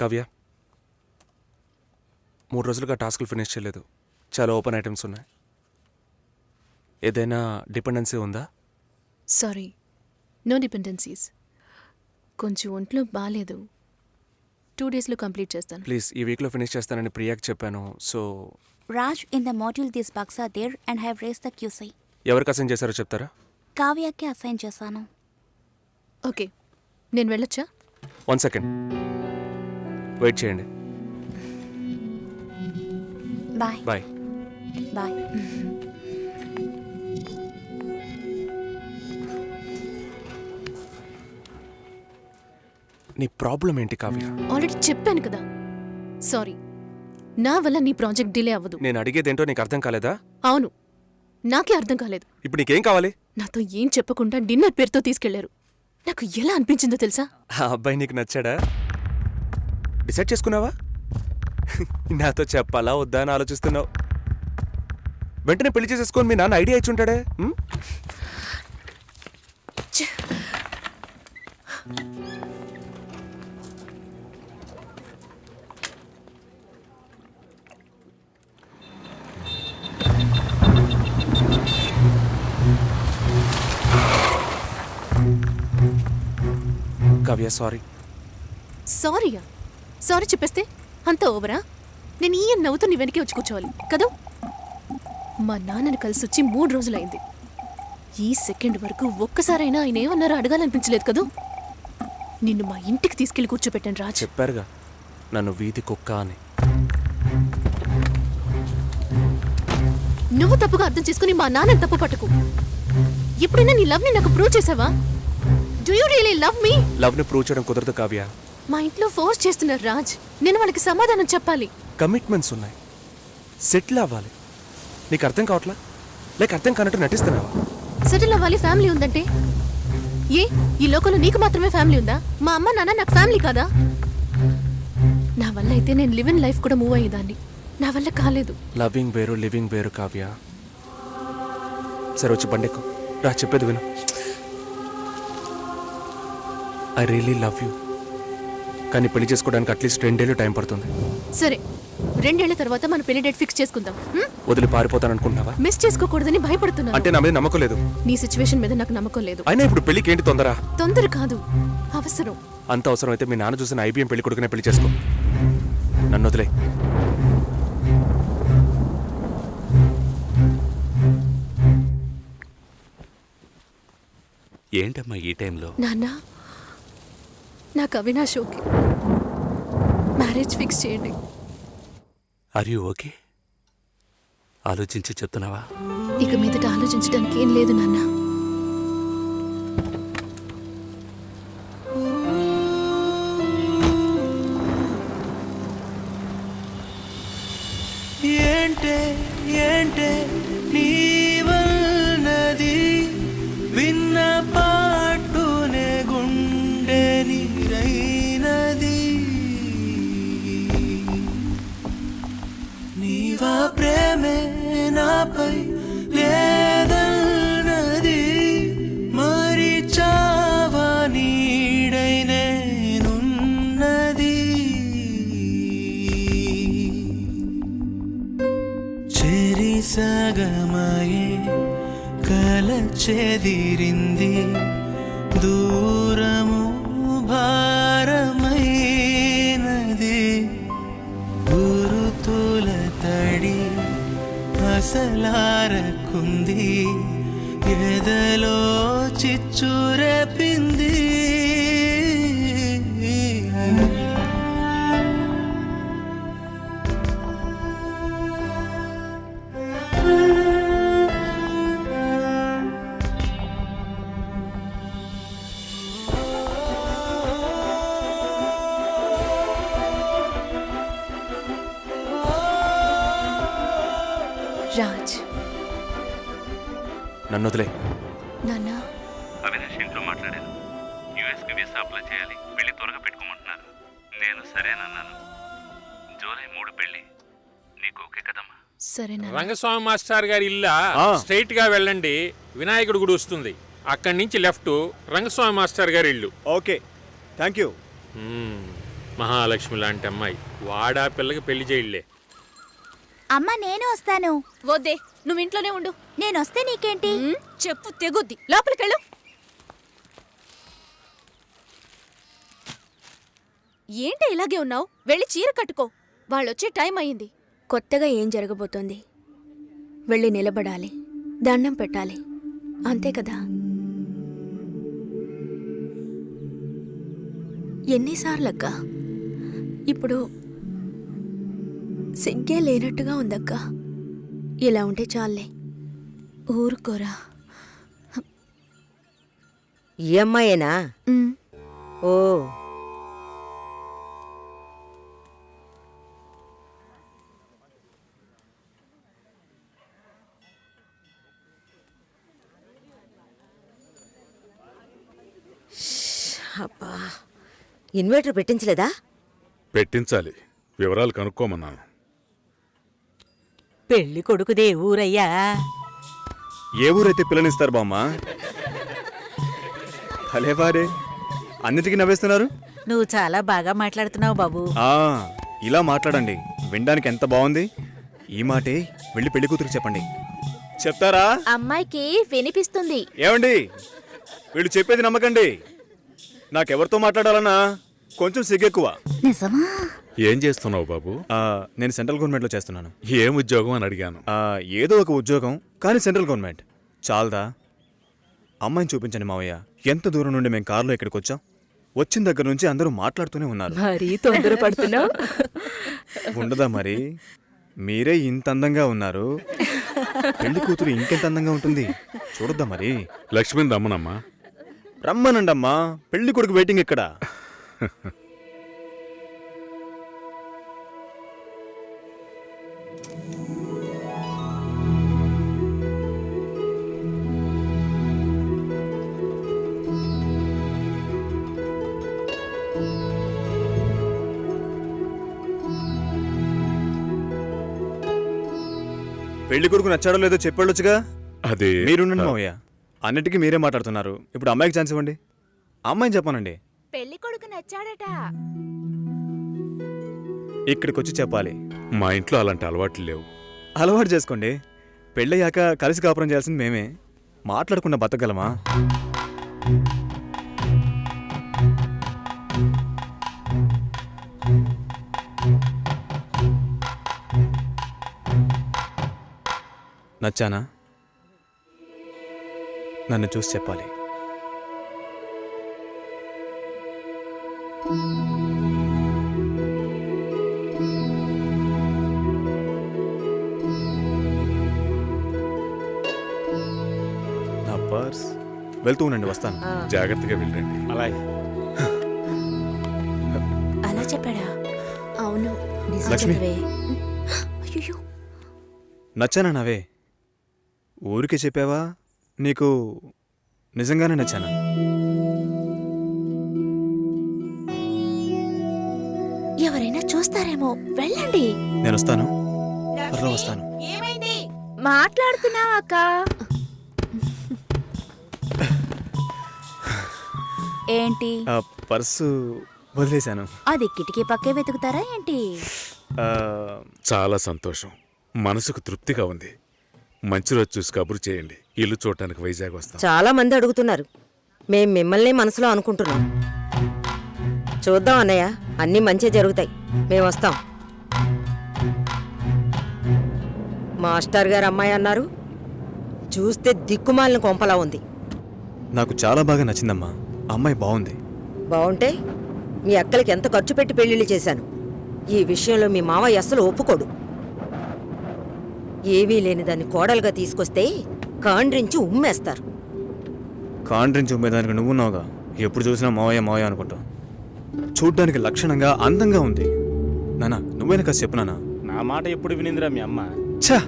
కావ్య 3 రోజులుగా టాస్క్లు ఫినిష్ చేయలేదు. చాలా ఓపెన్ ఐటమ్స్ ఉన్నాయి. ఏదైనా డిపెండెన్సీ ఉందా? Sorry, no dependencies. కొంచెం ఒంట్లో బాగాలేదు. 2 డేస్లో కంప్లీట్ చేస్తాను. ప్లీజ్ ఈ వీక్లో ఫినిష్ చేస్తానని ప్రియాకి చెప్పాను. So Raj, in the module these bugs are there and have raised the QC. ఎవరికి అసైన్ చేశారో చెప్తారా? కావ్యకి అసైన్ చేశాను. ఓకే, నేను వెళ్ళొచ్చా? 1 సెకండ్ వెయిట్ చేయండి. Bye bye. బాయ్. నీ ప్రాబ్లం ఏంటి కావ్య? ఆల్రెడీ చెప్పాను కదా. సారీ, నా వల్ల నీ ప్రాజెక్ట్ డిలే అవ్వదు. నేను అడిగేదేంటో నీకు అర్థం కాలేదా? అవును, నాకే అర్థం కాలేదు. ఇప్పుడు నీకేం కావాలి? నాతో ఏం చెప్పకుండా డిన్నర్ పేరుతో తీసుకెళ్లారు. నాకు ఎలా అనిపించిందో తెలుసా? ఆ అబ్బాయి నీకు నచ్చాడా? డిసైడ్ చేసుకున్నావా? నాతో చెప్పాలా వద్దా అని ఆలోచిస్తున్నావు. వెంటనే పెళ్లి చేసేసుకొని మీ నాన్న ఐడియా ఇచ్చి ఉంటాడే. కావ్య సారీ. సారీయా? సారీ చెప్పేస్తే అంత ఓవరా? నేను ఈయన నవ్వుతూ నీ వెనకే వచ్చి కూర్చోవాలి కదా? మా నాన్నని కలిసి వచ్చి 3 రోజులైంది. ఈ సెకండ్ వరకు ఒక్కసారైనా ఆయన ఏమన్నారో అడగాలనిపించలేదు కదూ? నిన్ను మా ఇంటికి తీసుకెళ్లి కూర్చోపెట్టాను రాజ్. చెప్పారుగా నన్ను వీధి కుక్క అని. నువ్వు తప్పుగా అర్థం చేసుకుని మా నాన్నని తప్పు పట్టుకు. ఎప్పుడైనా నీ లవ్ ని నాకు ప్రూవ్ చేసావా? Do you really love me? Love ని ప్రూవ్ చేయడం కుదరదు కావ్య. మా ఇంట్లో ఫోర్స్ చేస్తున్నారు రాజ్. నేను వాళ్ళకి సమాధానం చెప్పాలి. కమిట్మెంట్స్ ఉన్నాయి, సెటిల్ అవ్వాలి. నీకు అర్థం కావట్లా? లైక్ అర్థం కానట్టు నటిస్తున్నావా? సెటిల్ అవ్వాలి, ఫ్యామిలీ ఉందంటే ఏ ఈ లోకంలో నీకు మాత్రమే ఫ్యామిలీ ఉందా? మా అమ్మ నాన్న నాకు ఫ్యామిలీ కాదా? నా వల్ల అయితే నేను లివ్ ఇన్ లైఫ్ కూడా మూవ్ అయ్యేదాన్ని. నా వల్ల కాలేదు. లవింగ్ వేరు, లివింగ్ వేరు కావ్య. సరే వచ్చి బండెక్కు రా, చెప్పేది విను. I really love you. కానీ పెళ్లి చేసుకోవడానికి అట్లీస్ట్ 2 ఏళ్ళు టైం పడుతుంది. సరే, 2 ఏళ్ల తర్వాత మన పెళ్లి డేట్ ఫిక్స్ చేసుకుందాం. వదిలి పారిపోతాననుకుంటున్నావా? మిస్ చేసుకోకూడదని భయపడుతున్నాను. అంటే నా మీద నమ్మకం లేదు? నీ సిచ్యువేషన్ మీద నాకు నమ్మకం లేదు. అయినా ఇప్పుడు పెళ్లికి ఏంటి తొందర? తొందర కాదు, అవసరం. అంత అవసరం అయితే మీ నాన్న చూసిన IBM పెళ్లి కొడుకునే పెళ్లి చేసుకో. నన్ను వదిలే. ఏంటమ్మా ఈ టైంలో? నాన్న, నాకు అవినాష్ ఓకే. మ్యారేజ్ ఫిక్స్ చేయండి. Are you okay? ఆలోచించి చెప్తున్నావా? ఇక మీదట ఆలోచించడానికి ఏం లేదు నాన్న. ఏంటే ఏంటే నీవన్నది విన్న పాటునే గుండె నీరైనది. నీవా ప్రేమే నాపై లేదన్నది, మరి చావా నీడై నేనున్నది. సగమయే కల చెదిరింది, దూరము భారమైనది. గురుతుల తడి అసలారకుంది, ఎదలో చిచ్చురెపింది. రాజ్, నన్ను వదిలే. నాన్న, అవినాష్ ఇంట్లో మాట్లాడాను. యూఎస్కి వీసా అప్లై చేయాలి, పెళ్లి త్వరగా పెట్టుకోమంటున్నారు. నేను సరేనన్నాను. జూలై 3 పెళ్లి. నీకు ఓకే కదమ్మా? సరేనా? రంగస్వామి మాస్టర్ గారి ఇల్లా స్ట్రైట్ గా వెళ్ళండి, వినాయకుడి గుడి వస్తుంది. అక్కడి నుంచి లెఫ్ట్ రంగస్వామి మాస్టర్ గారి ఇల్లు. Okay, thank you. మహాలక్ష్మి లాంటి అమ్మాయి వాడా పిల్లకి పెళ్లి చేయలే. అమ్మ నేను వస్తాను. వద్దే, నువ్వు ఇంట్లోనే ఉండు. నేను వస్తే నీకేంటి? చెప్పు తెగుద్ది. లోపలికెళ్ళు. ఏంటి ఇలాగే ఉన్నావు? వెళ్ళి చీర కట్టుకో. వాళ్ళొచ్చే టైం అయింది. కొత్తగా ఏం జరగబోతోంది? వెళ్ళి నిలబడాలి, దండం పెట్టాలి, అంతే కదా. ఎన్నిసార్లక్కా? ఇప్పుడు సిగ్గే లేనట్టుగా ఉందక్కా. ఇలా ఉంటే చాలే. ఊరుకోరా. ఈ అమ్మాయేనా? ఉమ్, ఓ, అబ్బా, ఇన్వర్టర్ పెట్టించలేదా? పెట్టించాలి. వివరాలు కనుక్కోమన్నాను. పెళ్లి కొడుకుదే ఊరయ్యా. ఏ ఊరైతే పిల్లనిస్తారు బామ్మ? భలేవారే, అన్నిటికీ నవ్వేస్తున్నారు. నువ్వు చాలా బాగా మాట్లాడుతున్నావు బాబు. ఆ, ఇలా మాట్లాడండి, వినడానికి ఎంత బాగుంది. ఈ మాటే వెళ్ళి పెళ్లి కూతురికి చెప్పండి. చెప్తారా? అమ్మాయికి వినిపిస్తుంది. ఏమండి, వీళ్ళు చెప్పేది నమ్మకండి. నాకెవరితో మాట్లాడాలన్నా కొంచెం సిగ్గెక్కువ. నిజమా? ఏం చేస్తున్నావు బాబు? నేను సెంట్రల్ గవర్నమెంట్లో చేస్తున్నాను. ఏం ఉద్యోగం అని అడిగాను. ఏదో ఒక ఉద్యోగం, కానీ సెంట్రల్ గవర్నమెంట్. చాలదా? అమ్మాయిని చూపించండి మావయ్య. ఎంత దూరం నుండి మేము కారులో ఇక్కడికి వచ్చాం. వచ్చిన దగ్గర నుంచి అందరూ మాట్లాడుతూనే ఉన్నారు. మరీ తొందరపడుతున్నావు. ఉండదా మరి? మీరే ఇంత అందంగా ఉన్నారు, పెళ్లి కూతురు ఇంకెంత అందంగా ఉంటుంది. చూడొద్దా మరి? లక్ష్మిని రమ్మనమ్మా. రమ్మనండమ్మా, పెళ్లి కొడుకు వెయిటింగ్ ఇక్కడ. పెళ్లి కొడుకు నచ్చాడో లేదో చెప్పాడొచ్చుగా. అదే మీరుండండి మావయ్య, అన్నిటికీ మీరే మాట్లాడుతున్నారు. ఇప్పుడు అమ్మాయికి ఛాన్స్ ఇవ్వండి. అమ్మాయిని చెప్పానండి. పెళ్లి కొడుకు నచ్చాడట. ఇక్కడికి వచ్చి చెప్పాలి. మా ఇంట్లో అలాంటి అలవాట్లు లేవు. అలవాటు చేసుకోండి. పెళ్ళయ్యాక కలిసి కాపురం చేయాల్సింది మేమే. మాట్లాడకుండా బతకగలమా? నచ్చానా? నన్ను చూసి చెప్పాలి. నా పర్స్. వెళ్తూ ఉండండి, వస్తాను. జాగ్రత్తగా వెళ్ళండి. అలాగే. అలా చెప్పాడా? అవును, నిజం లక్ష్మి. చెప్పవే. అయ్యో, నచ్చానా నావే? ఊరికే చెప్పావా? నీకు నిజంగానే నచ్చానా? ఎవరైనా చూస్తారేమో, వెళ్ళండి. నేను వస్తాను, త్వరలో వస్తాను. మాట్లాడుతున్నావా అక్క? ఏంటి? ఆ పర్సు వదిలేశాను. అది కిటికీ పక్కే వెతుకుతారా ఏంటి? ఆ, చాలా సంతోషం. మనసుకు తృప్తిగా ఉంది. మంచి రోజు చూసి కబురు చేయండి. ఇల్లు చూడటానికి వైజాగ్ వస్తాం. చాలా మంది అడుగుతున్నారు. మేం మిమ్మల్ని మనసులో అనుకుంటున్నాం. చూద్దాం అన్నయ్య, అన్నీ మంచిగా జరుగుతాయి. మేము వస్తాం. మాస్టర్ గారు అమ్మాయి అన్నారు. చూస్తే దిక్కుమాలిన కొంపలా ఉంది. నాకు చాలా బాగా నచ్చిందమ్మా. అమ్మాయి బాగుంది. బాగుంటే మీ అక్కలకి ఎంత ఖర్చు పెట్టి పెళ్లిళ్ళు చేశాను. ఈ విషయంలో మీ మావయ్య అస్సలు ఒప్పుకోడు. ఏవీ లేని దాన్ని కోడలుగా తీసుకొస్తే కాండ్రించి ఉమ్మేస్తారు. కాండ్రించి ఉమ్మేదానికి నువ్వున్నావుగా. ఎప్పుడు చూసినా మావయ్య మావయ్య అనుకుంటావు. చూడ్డానికి లక్షణంగా అందంగా ఉంది. నానా, నువ్వైనా కాస్త చెప్పు నానా. నా మాట ఎప్పుడు వినిందిరా మీ అమ్మ? ఛ,